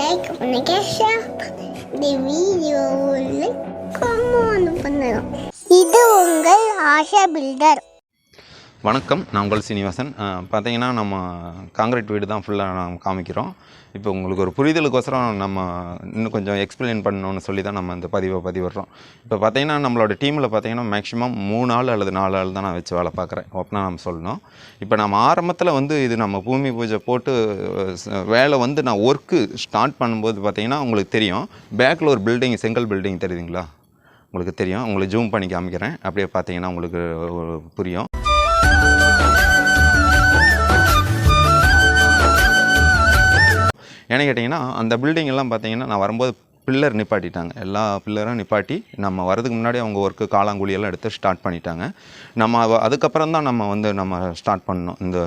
Like பண்ணுங்க, share பண்ணுங்க. இந்த வீடியோவில் கமெண்ட் பண்ணுங்க. இது உங்கள் ஆஷா பில்டர். வணக்கம், நான் உங்கள் சீனிவாசன். பார்த்தீங்கன்னா நம்ம காங்கிரீட் வீடு தான் ஃபுல்லாக நம்ம காமிக்கிறோம். இப்போ உங்களுக்கு ஒரு புரிதலுக்கோசரம் நம்ம இன்னும் கொஞ்சம் எக்ஸ்பிளைன் பண்ணணும்னு சொல்லி தான் நம்ம இந்த பதிவிடுறோம். இப்போ பார்த்தீங்கன்னா நம்மளோட டீமில் பார்த்தீங்கன்னா மேக்ஸிமம் 3 ஆள் அல்லது 4 ஆள் தான் நான் வச்சு வேலை பார்க்குறேன். ஓப்பனாக நம்ம சொல்லணும். இப்போ நம்ம ஆரம்பத்தில் இது நம்ம பூமி பூஜை போட்டு வேலை நான் ஒர்க்கு ஸ்டார்ட் பண்ணும்போது பார்த்தீங்கன்னா உங்களுக்கு தெரியும், பேக்கில் ஒரு பில்டிங், செங்கல் பில்டிங் தெரியுதுங்களா? உங்களுக்கு தெரியும். உங்களுக்கு ஜூம் பண்ணி காமிக்கிறேன். அப்படியே பார்த்தீங்கன்னா உங்களுக்கு புரியும். ஏன்னு கேட்டிங்கன்னா அந்த பில்டிங்கெல்லாம் பார்த்தீங்கன்னா நான் வரும்போது பில்லர் நிப்பாட்டிட்டாங்க. எல்லா பில்லரும் நிப்பாட்டி நம்ம வரதுக்கு முன்னாடி அவங்க ஒர்க்கு காலாங்குழியெல்லாம் எடுத்து ஸ்டார்ட் பண்ணிட்டாங்க. நம்ம அதுக்கப்புறம் தான் நம்ம ஸ்டார்ட் பண்ணோம் இந்த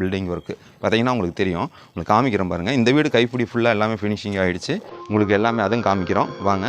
பில்டிங் ஒர்க்கு. பார்த்தீங்கன்னா உங்களுக்கு தெரியும், உங்களுக்கு காமிக்கிறோம் பாருங்கள். இந்த வீடு கைப்பிடி ஃபுல்லாக எல்லாமே ஃபினிஷிங் ஆகிடுச்சு. உங்களுக்கு எல்லாமே அதுவும் காமிக்கிறோம் வாங்க.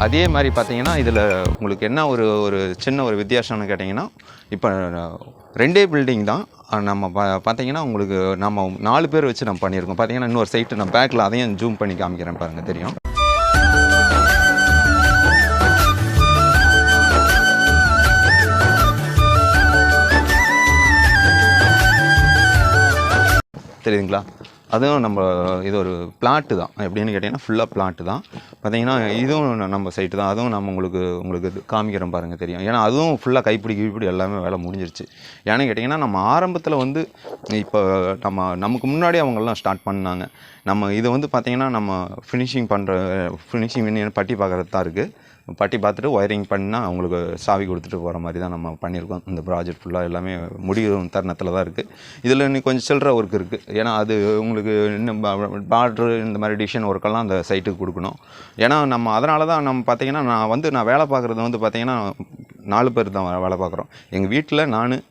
அதே மாதிரி பார்த்தீங்கன்னா இதில் உங்களுக்கு என்ன ஒரு சின்ன ஒரு வித்தியாசம்னு கேட்டிங்கன்னா, இப்போ 2 பில்டிங் தான் நம்ம பார்த்தீங்கன்னா உங்களுக்கு நம்ம 4 பேர் வச்சு நம்ம பண்ணியிருக்கோம். பார்த்தீங்கன்னா இன்னொரு சைட்டு நான் பேக்கில் அதையும் ஜூம் பண்ணி காமிக்கிறேன் பாருங்கள், தெரியும். தெரியுதுங்களா? அதுவும் நம்ம இது ஒரு பிளாட்டு தான். எப்படின்னு கேட்டிங்கன்னா ஃபுல்லாக பிளாட்டு தான். பார்த்தீங்கன்னா இதுவும் நம்ம சைட்டு தான். அதுவும் நம்ம உங்களுக்கு காமிக்கிறோம் பாருங்கள், தெரியும். ஏன்னா அதுவும் ஃபுல்லாக கைப்பிடி எல்லாமே வேலை முடிஞ்சிருச்சு. ஏன்னு கேட்டிங்கன்னா நம்ம ஆரம்பத்தில் இப்போ நமக்கு முன்னாடி அவங்கெல்லாம் ஸ்டார்ட் பண்ணாங்க. நம்ம இது பார்த்திங்கன்னா நம்ம ஃபினிஷிங் பட்டி பார்க்குறது தான் இருக்குது. பட்டி பார்த்துட்டு ஒயரிங் பண்ணால் அவங்களுக்கு சாவி கொடுத்துட்டு போகிற மாதிரி தான் நம்ம பண்ணியிருக்கோம். இந்த ப்ராஜெக்ட் ஃபுல்லாக எல்லாமே முடியும் தருணத்தில் தான் இருக்குது. இதில் இன்னும் கொஞ்சம் சில்லற ஒர்க் இருக்குது. ஏன்னா அது உங்களுக்கு இன்னும் பார்ட்ரு இந்த மாதிரி டிசைன் ஒர்க்கெல்லாம் அந்த சைட்டுக்கு கொடுக்கணும். ஏன்னா நம்ம அதனால தான் நம்ம பார்த்திங்கன்னா நான் வேலை பார்க்குறது பார்த்திங்கன்னா 4 பேர் தான் வேலை பார்க்குறோம். எங்கள் வீட்டில் நான்,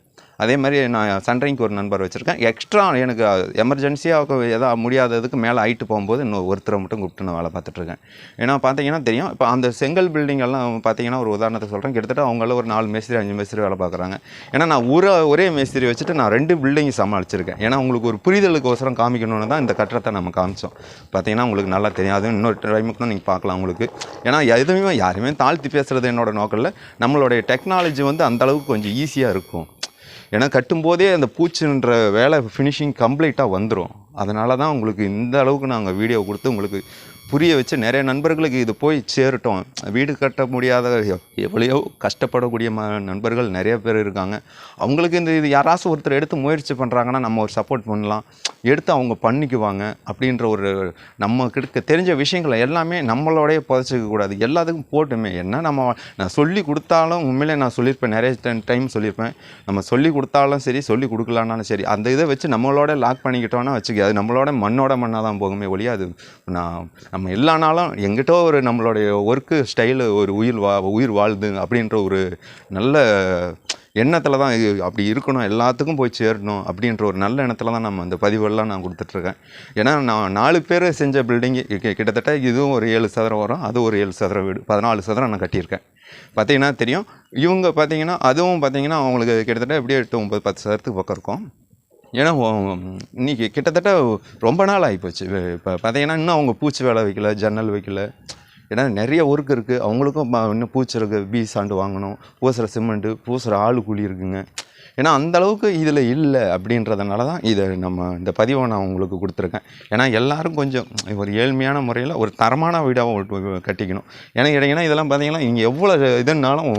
அதே மாதிரி நான் சன்ட்ரிங்க்கு ஒரு நண்பர் வச்சுருக்கேன். எக்ஸ்ட்ரா எனக்கு எமர்ஜென்சியாக எதாவது முடியாததுக்கு மேலே ஹைட்டு போகும்போது இன்னும் ஒருத்தரை மட்டும் கூப்பிட்டு நான் வேலை பார்த்துட்ருக்கேன். ஏன்னா பார்த்தீங்கன்னா தெரியும், இப்போ அந்த செங்கல் பில்டிங்கெல்லாம் பார்த்தீங்கன்னா ஒரு உதாரணத்தை சொல்கிறேன். கிட்டத்தட்ட அவங்கள ஒரு 4 மேஸ்திரி 5 மேஸ்திரி வேலை பார்க்குறாங்க. ஏன்னா நான் ஒரே மேஸ்திரி வச்சுட்டு நான் 2 பில்டிங் சமாளிச்சிருக்கேன். ஏன்னா உங்களுக்கு ஒரு புரிதலுக்கோசரம் காமிக்கணும்னு தான் இந்த கட்டடத்தை நம்ம காமிச்சோம். பார்த்தீங்கன்னா உங்களுக்கு நல்லா தெரியும். அதுவும் இன்னொரு டைமுக்கு தான் நீங்கள் பார்க்கலாம் உங்களுக்கு. ஏன்னா எதுவுமே யாருமே தாழ்த்தி பேசுகிறது என்னோட நோக்கம் இல்லை. நம்மளுடைய டெக்னாலஜி அந்தளவுக்கு கொஞ்சம் ஈஸியாக இருக்கும். ஏன்னா கட்டும்போதே அந்த பூச்சின்ற வேலை ஃபினிஷிங் கம்ப்ளீட்டாக வந்துடும். அதனால தான் உங்களுக்கு இந்த அளவுக்கு நாங்கள் வீடியோ கொடுத்து உங்களுக்கு புரிய வச்சு நிறைய நண்பர்களுக்கு இது போய் சேரட்டும். வீடு கட்ட முடியாத எவ்வளையோ கஷ்டப்படக்கூடிய நண்பர்கள் நிறைய பேர் இருக்காங்க. அவங்களுக்கு இது யாராச்சும் ஒருத்தர் எடுத்து முயற்சி பண்ணுறாங்கன்னா நம்ம ஒரு சப்போர்ட் பண்ணலாம், எடுத்து அவங்க பண்ணிக்குவாங்க. அப்படின்ற ஒரு நம்ம தெரிஞ்ச விஷயங்களை எல்லாமே நம்மளோடைய புதைச்சிக்கக்கூடாது. எல்லாத்துக்கும் போட்டுமே என்ன நான் சொல்லி கொடுத்தாலும் உண்மையிலே நான் சொல்லியிருப்பேன், நிறைய டைம் சொல்லியிருப்பேன். நம்ம சொல்லி கொடுத்தாலும் சரி, சொல்லி கொடுக்கலான்னாலும் சரி, அந்த இதை வச்சு நம்மளோட லாக் பண்ணிக்கிட்டோன்னா வச்சுக்க, அது நம்மளோட மண்ணாக தான் போகுமே ஒழிய அது நம்ம எல்லா நாளும் எங்கிட்ட ஒரு நம்மளுடைய ஒர்க்கு ஸ்டைலு ஒரு உயிர் வாழுது அப்படின்ற ஒரு நல்ல எண்ணத்தில் தான் அப்படி இருக்கணும், எல்லாத்துக்கும் போய் சேரணும் அப்படின்ற ஒரு நல்ல எண்ணத்தில் தான் நம்ம அந்த பதிவுகள்லாம் நான் கொடுத்துட்ருக்கேன். ஏன்னா நான் 4 பேர் செஞ்ச பில்டிங்கு கிட்டத்தட்ட இதுவும் ஒரு 7 சதுரம் வரும், அது ஒரு 7 சதுரம் வீடு, 14 சதுரம் நான் கட்டியிருக்கேன். பார்த்தீங்கன்னா தெரியும். இவங்க பார்த்தீங்கன்னா அதுவும் பார்த்தீங்கன்னா அவங்களுக்கு கிட்டத்தட்ட எப்படியே 8, 9, 10 சதுரத்துக்கு பக்கம் இருக்கும். ஏன்னா இன்றைக்கி கிட்டத்தட்ட ரொம்ப நாள் ஆகிப்போச்சு. இப்போ பார்த்தீங்கன்னா இன்னும் அவங்க பூச்சி வேலை வைக்கல, ஜன்னல் வைக்கல. ஏன்னா நிறைய ஒர்க் இருக்குது. அவங்களுக்கும் இன்னும் பூச்சி இருக்குது, சாண்டு வாங்கணும், பூசுகிற சிமெண்ட்டு, பூசுகிற ஆளு கூலி இருக்குங்க. ஏன்னா அந்தளவுக்கு இதில் இல்லை அப்படின்றதுனால தான் இதை நம்ம இந்த பதிவை நான் உங்களுக்கு கொடுத்துருக்கேன். ஏன்னா எல்லோரும் கொஞ்சம் ஒரு ஏழ்மையான முறையில் ஒரு தரமான வீடாக கட்டிக்கணும். ஏன்னா கேட்டிங்கன்னா இதெல்லாம் பார்த்தீங்கன்னா இங்கே எவ்வளோ இதுனாலும்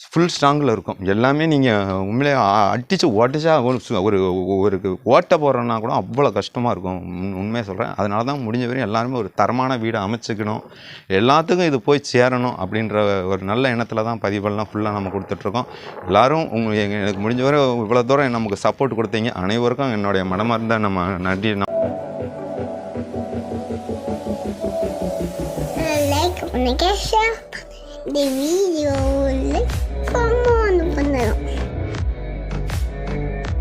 ஃபுல் ஸ்ட்ராங்கில் இருக்கும். எல்லாமே நீங்கள் உண்மையிலே அடித்து ஓட்டிச்சா ஒரு ஒரு ஓட்டை போடுறோன்னா கூட அவ்வளோ கஷ்டமாக இருக்கும். உண்மையாக சொல்கிறேன். அதனால தான் முடிஞ்ச வரையும் எல்லாருமே ஒரு தரமான வீடை அமைச்சிக்கணும், எல்லாத்துக்கும் இது போய் சேரணும் அப்படின்ற ஒரு நல்ல எண்ணத்தில் தான் பதிவெல்லாம் ஃபுல்லாக நம்ம கொடுத்துட்ருக்கோம். எல்லோரும் எனக்கு முடிஞ்ச வரை இவ்வளோ தூரம் நமக்கு சப்போர்ட் கொடுத்தீங்க. அனைவருக்கும் என்னுடைய மனமார்ந்த நம்ம நன்றி. லைக் பண்ணுங்க, ஷேர் பண்ணுங்க. இந்த வீடியோ லைக் பண்ணுங்க.